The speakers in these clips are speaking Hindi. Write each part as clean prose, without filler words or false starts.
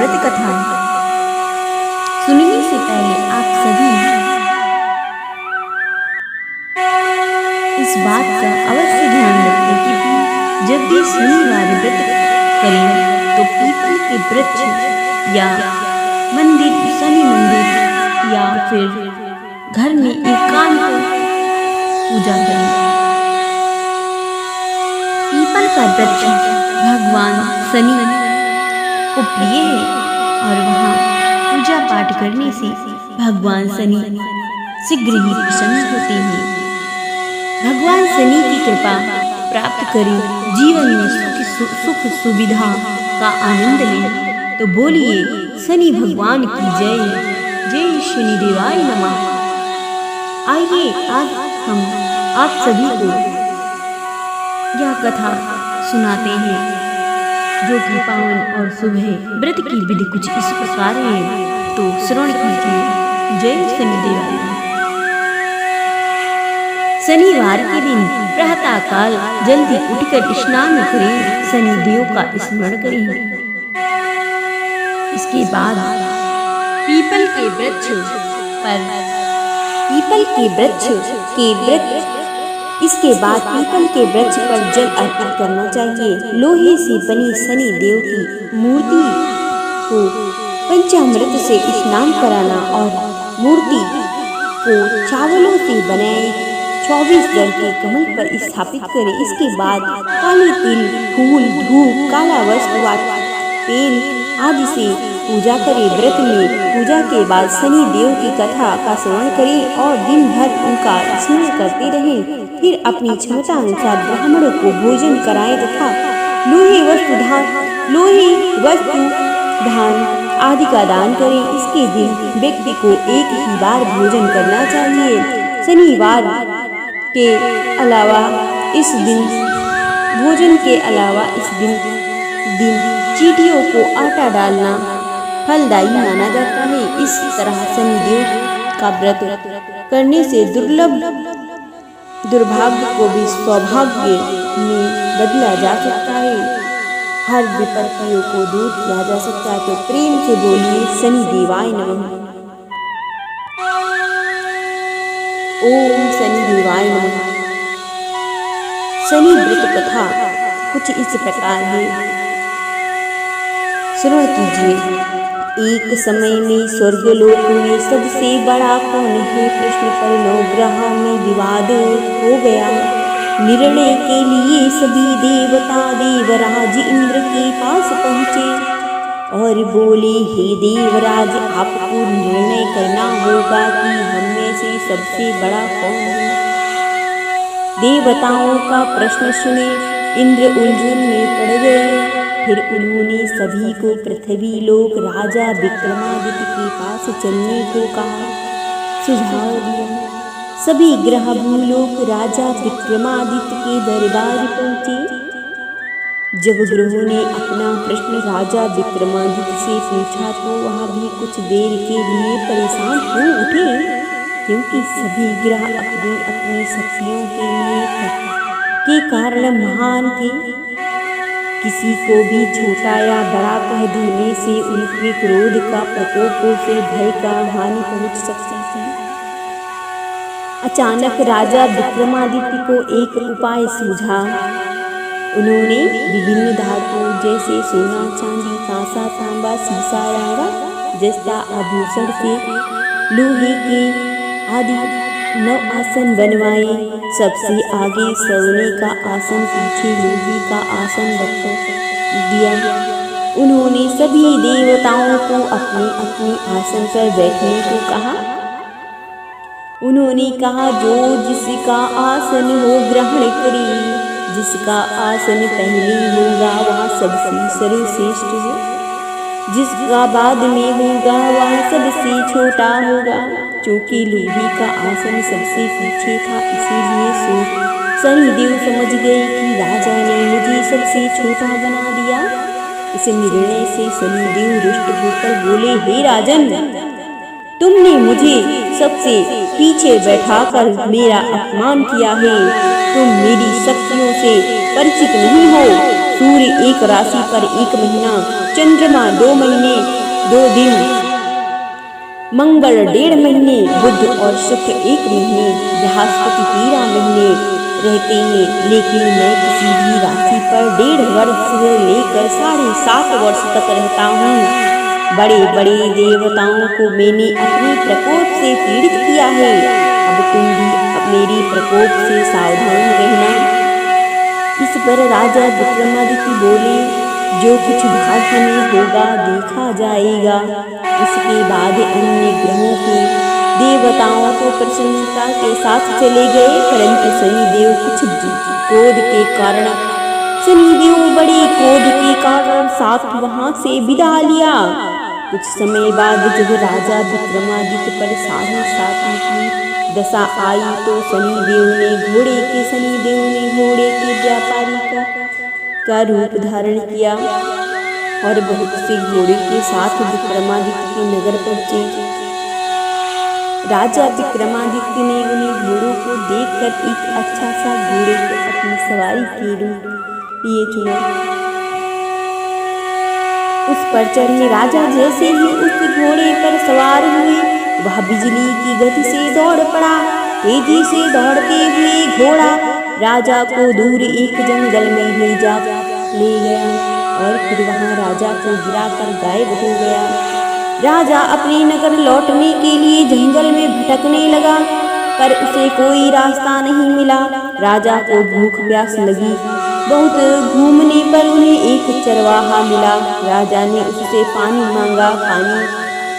व्रत कथा सुनने से पहले आप सभी इस बात का अवश्य ध्यान रखें कि जब भी शनिवार व्रत करें तो पीपल के वृक्ष या मंदिर, शनि मंदिर या फिर घर में एकांत पूजा करें। पीपल का वृक्ष भगवान शनि को प्रिय है और वहाँ पूजा पाठ करने से भगवान शनि शीघ्र ही प्रसन्न होते हैं। भगवान शनि की कृपा प्राप्त करें, जीवन में सुख सुविधा का आनंद लें। तो बोलिए शनि भगवान की जय। जय शनिदेवाय नमः। आइए आज हम आप सभी को यह कथा सुनाते हैं जो कि पावन और शुभ है। व्रत की विधि कुछ इस प्रकार है, तो श्रवण कीजिए। जय शनिदेवाय। शनिवार के दिन प्रातः काल जल्दी उठकर स्नान करें, शनिदेव का स्मरण करें। इसके बाद पीपल के वृक्ष इसके बाद पीपल के वृक्ष पर जल अर्पित करना चाहिए। लोहे से बनी शनि देव की मूर्ति को पंचामृत से स्नान कराना और मूर्ति को चावलों से बनाए 24 दल के कमल पर स्थापित करें। इसके बाद काले तिल, फूल, धूप, काला वस्त्र व तेल आदि से पूजा करें। व्रत में पूजा के बाद शनि देव की कथा का श्रवण करें और दिन भर उनका स्मरण करते रहें। फिर अपनी क्षमता अनुसार ब्राह्मणों को भोजन कराएं तथा लोहे वस्तु धान आदि का दान करें। इसके दिन व्यक्ति को एक ही बार भोजन करना चाहिए। शनिवार के अलावा इस दिन चींटियों को आटा डालना फलदायी माना जाता है। इस तरह शनिदेव का व्रत करने से दुर्भाग्य को भी सौभाग्य में बदला जा सकता है, हर विपत्तियों को दूर किया जा सकता है। तो प्रेम से बोलिए शनिदेवाय नमः। ओम शनिदेवाय नमः। शनि व्रत कथा कुछ इस प्रकार है, श्रवण कीजिए। एक समय में स्वर्गलोक में सबसे बड़ा कौन है, प्रश्न पर नवग्रह में विवाद हो गया। निर्णय के लिए सभी देवता देवराज इंद्र के पास पहुँचे और बोले, हे देवराज, आपको निर्णय करना होगा कि हम में से सबसे बड़ा कौन है। देवताओं का प्रश्न सुने इंद्र उलझन में पड़ गए। फिर उन्होंने सभी को पृथ्वी लोक राजा विक्रमादित्य के पास चलने को कहा, सुझाव दिया। सभी ग्रह भूलोक राजा विक्रमादित्य के दरबार पहुँचे। जब ग्रहों ने अपना प्रश्न राजा विक्रमादित्य से पूछा तो वह भी कुछ देर के लिए परेशान हो उठे, क्योंकि सभी ग्रह अपनी अपनी शक्तियों के कारण महान थे। किसी को भी छोटा या बड़ा कह देने से उनके क्रोध का प्रकोप से भय का हानि पहुंच सकती थी। अचानक राजा विक्रमादित्य को एक उपाय सूझा। उन्होंने विभिन्न धातुओं जैसे सोना, चांदी, कांसा, तांबा, शीशा, राड़ा जैसा आभूषण से लोहे के आदि 9 आसन बनवाए। सबसे आगे सोने का आसन, पीछे लोहे का आसन रख दिया। उन्होंने सभी देवताओं को अपने अपने आसन पर बैठने को कहा। उन्होंने कहा, जो जिसका आसन हो ग्रहण करे। जिसका आसन पहले होगा वह सबसे सर्वश्रेष्ठ है, जिसका बाद में होगा वह सबसे छोटा होगा। क्योंकि लोहे का आसन सबसे पीछे था, इसीलिए शनिदेव समझ गए कि राजा ने मुझे सबसे छोटा बना दिया। इस निर्णय से शनिदेव रुष्ट होकर बोले, हे राजन, तुमने मुझे सबसे पीछे बैठाकर मेरा अपमान किया है। तुम मेरी शक्तियों से परिचित नहीं हो। सूर्य एक राशि पर 1 महीना, चंद्रमा 2 महीने 2 दिन, मंगल 1.5 महीने, बुध और शुक्र 1 महीने, बृहस्पति 13 महीने रहते हैं। लेकिन मैं किसी भी राशि पर 1.5 वर्ष से लेकर 7.5 वर्ष तक रहता हूँ। बड़े बड़े देवताओं को मैंने अपने प्रकोप से पीड़ित किया है। अब तुम भी मेरी प्रकोप से सावधान रहना। इस पर राजा विक्रमादित्य बोले, जो कुछ भाग्य में होगा देखा जाएगा। इसके बाद अन्य ग्रहों के देवताओं को प्रसन्नता के साथ चले गए, परंतु शनिदेव बड़े क्रोध के कारण साथ वहां से विदा लिया। कुछ समय बाद जब राजा विक्रमादित्य पर 7.5 की दशा आई तो शनिदेव ने घोड़े के व्यापारी का रूप धारण किया और बहुत से घोड़े के साथ विक्रमादित्य के नगर पहुंचे। राजा विक्रमादित्य ने उन्हें घोड़ों को देखकर एक अच्छा सा घोड़े को अपनी सवारी के लिए चुना। उस पर चढ़े राजा जैसे ही उस घोड़े पर सवार हुए, वह बिजली की गति से दौड़ पड़ा। तेजी से दौड़ते हुए घोड़ा राजा को दूर एक जंगल में ले गया और फिर वहां राजा को गिराकर गायब हो गया। राजा अपने नगर लौटने के लिए जंगल में भटकने लगा, पर उसे कोई रास्ता नहीं मिला। राजा को भूख प्यास लगी। बहुत घूमने पर उन्हें एक चरवाहा मिला। राजा ने उससे पानी मांगा। पानी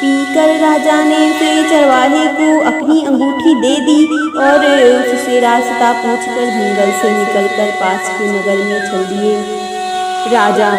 पीकर राजा ने उसे चरवाहे को अपनी अंगूठी दे दी और उससे रास्ता पूछकर जंगल से निकलकर पास के नगर में चल दिए। राजा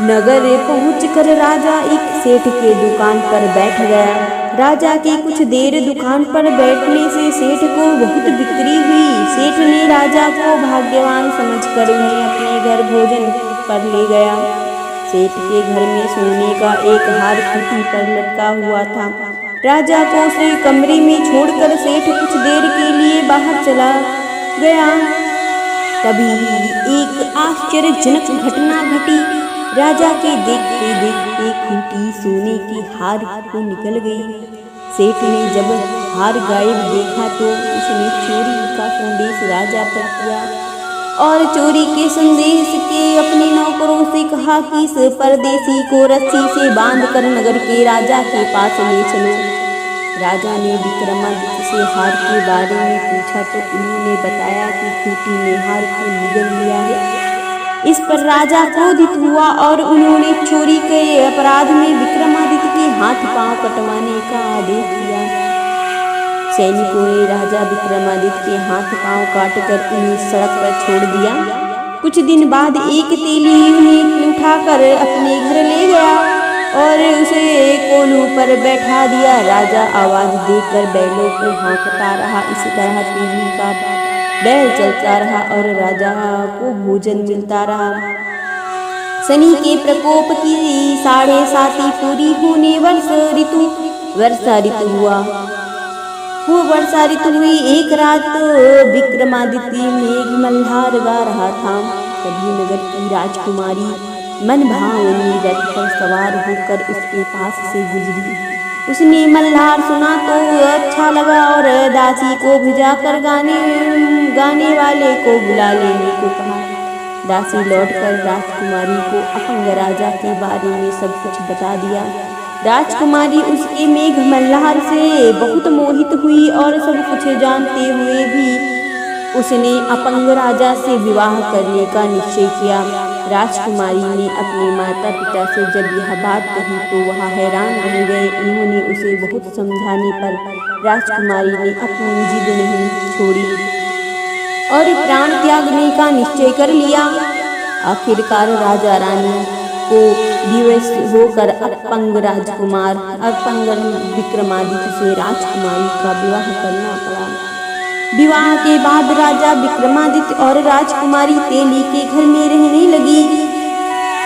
नगर पहुंचकर राजा एक सेठ के दुकान पर बैठ गया। राजा के कुछ देर दुकान पर बैठने से सेठ को बहुत बिक्री हुई। सेठ ने राजा को भाग्यवान समझकर उन्हें अपने घर भोजन पर ले गया। सेठ के घर में सोने का एक हार खूंटी पर लटका हुआ था। राजा को उसे कमरे में छोड़कर सेठ कुछ देर के लिए बाहर चला गया। तभी एक आश्चर्यजनक घटना घटी। राजा के देखते देखते खूंटी सोने की हार को निकल गई। सेठ ने जब हार गायब देखा तो उसने चोरी का संदेश राजा पर किया और चोरी के संदेश के अपने नौकरों से कहा कि इस परदेसी को रस्सी से बांधकर नगर के राजा के पास ले चलो। राजा ने विक्रमादित्य से हार के बारे में पूछा तो उन्होंने बताया कि खूंटी ने हार को निगल लिया है। इस पर राजा क्रोधित हुआ और उन्होंने चोरी के अपराध में विक्रमादित्य के हाथ पांव कटवाने का आदेश दिया। सैनिकों ने राजा विक्रमादित्य के हाथ पांव काटकर उन्हें सड़क पर छोड़ दिया। कुछ दिन बाद एक तेली उन्हें उठाकर अपने घर ले गया और उसे कोलू पर बैठा दिया। राजा आवाज देकर बैलों को हाँकता रहा। इसी तरह तेली का बैल चलता रहा और राजा को भोजन मिलता रहा। शनि के प्रकोप की 7.5 पूरी होने वर्षा ऋतु हुआ। वो वर्षा ऋतु हुई। एक रात विक्रमादित्य मेघ मल्हार गा रहा था। तभी नगर की राजकुमारी मनभावनी रथ पर सवार होकर उसके पास से गुजरी। उसने मल्हार सुना तो अच्छा लगा और दासी को भिजाकर गाने वाले को बुला लेने को कहा। दासी लौटकर राजकुमारी को अपंग राजा के बारे में सब कुछ बता दिया। राजकुमारी उसके मेघ मल्हार से बहुत मोहित हुई और सब कुछ जानते हुए भी उसने अपंग राजा से विवाह करने का निश्चय किया। राजकुमारी ने अपने माता पिता से जब यह बात कही तो वह हैरान रह गए। उन्होंने उसे बहुत समझाने पर राजकुमारी ने अपनी जिद नहीं छोड़ी और प्राण त्यागने का निश्चय कर लिया। आखिरकार राजा रानी को विवश होकर अपंग विक्रमादित्य से राजकुमारी का विवाह करना पड़ा। विवाह के बाद राजा विक्रमादित्य और राजकुमारी तेली के घर में रहने लगी।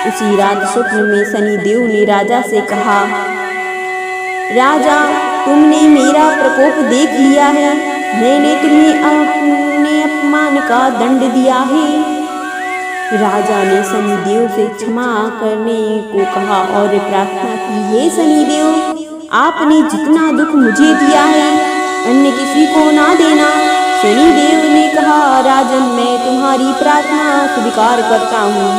उसी रात स्वप्न में शनिदेव ने राजा से कहा, राजा तुमने मेरा प्रकोप देख लिया है। मैंने तुम्हें अपने अपमान का दंड दिया है। राजा ने शनिदेव से क्षमा करने को कहा और प्रार्थना की, हे शनिदेव, आपने जितना दुख मुझे दिया है अन्य किसी को ना देना। शनिदेव ने कहा, राजन, मैं तुम्हारी प्रार्थना स्वीकार करता हूँ।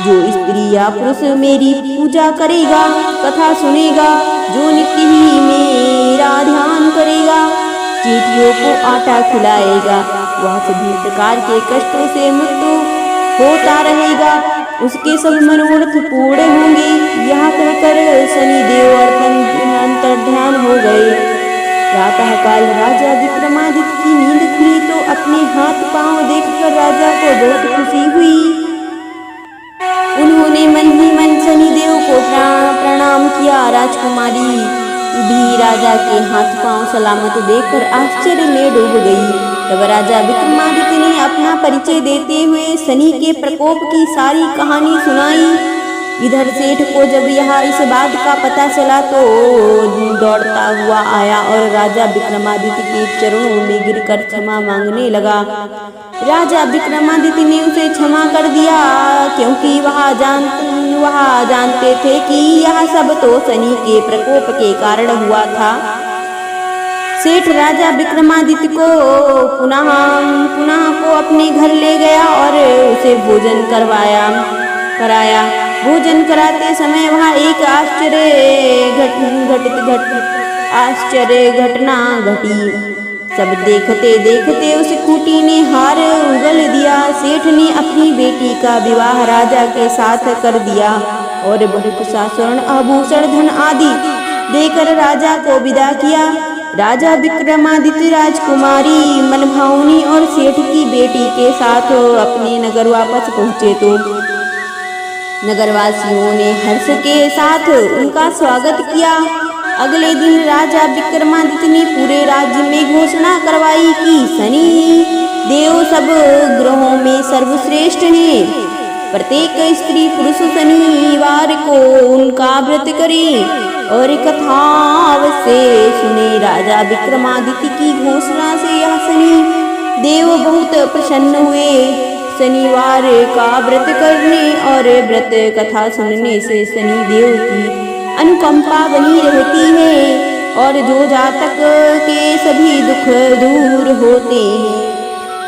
जो स्त्री या पुरुष मेरी पूजा करेगा, कथा सुनेगा, जो नित्य ही मेरा ध्यान करेगा, चींटियों को आटा खिलाएगा, वह सभी प्रकार के कष्टों से मुक्त होता रहेगा, उसके सब मनोरथ पूर्ण होंगे। यह कहकर शनिदेव अंतर्ध्यान हो गए। प्रातः काल राजा विक्रमादित्य की नींद खुली तो अपने हाथ पांव देखकर राजा को बहुत खुशी हुई। उन्होंने मन ही मन शनिदेव को प्रणाम किया। राजकुमारी भी राजा के हाथ पांव सलामत देखकर आश्चर्य में डूब गई। तब राजा विक्रमादित्य ने अपना परिचय देते हुए शनि के प्रकोप की सारी कहानी सुनाई। इधर सेठ को जब इस बात का पता चला तो दौड़ता हुआ आया और राजा विक्रमादित्य के चरणों में गिरकर क्षमा मांगने लगा। राजा विक्रमादित्य ने उसे क्षमा कर दिया, क्योंकि वह जानते थे कि यह सब तो शनि के प्रकोप के कारण हुआ था। सेठ राजा विक्रमादित्य को पुनः को अपने घर ले गया और उसे भोजन कराया। भोजन कराते समय वहाँ एक आश्चर्य घटना घटी। सब देखते देखते उस खूंटी ने हार उगल दिया। सेठ ने अपनी बेटी का विवाह राजा के साथ कर दिया और बहुत सा स्वर्ण आभूषण धन आदि देकर राजा को विदा किया। राजा विक्रमादित्य राजकुमारी मनभावनी और सेठ की बेटी के साथ अपने नगर वापस पहुँचे तो नगरवासियों ने हर्ष के साथ उनका स्वागत किया। अगले दिन राजा विक्रमादित्य ने पूरे राज्य में घोषणा करवाई कि शनि देव सब ग्रहों में सर्वश्रेष्ठ हैं। प्रत्येक स्त्री पुरुष शनिवार को उनका व्रत करे और कथा से सुने। राजा विक्रमादित्य की घोषणा से यह शनि देव बहुत प्रसन्न हुए। शनिवार का व्रत करने और व्रत कथा सुनने से शनि देव की अनुकंपा बनी रहती है और जो जातक के सभी दुख दूर होते हैं।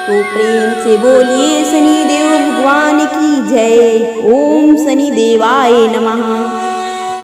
तो प्रेम से बोलिए शनिदेव भगवान की जय। ओम शनिदेवाय नमः।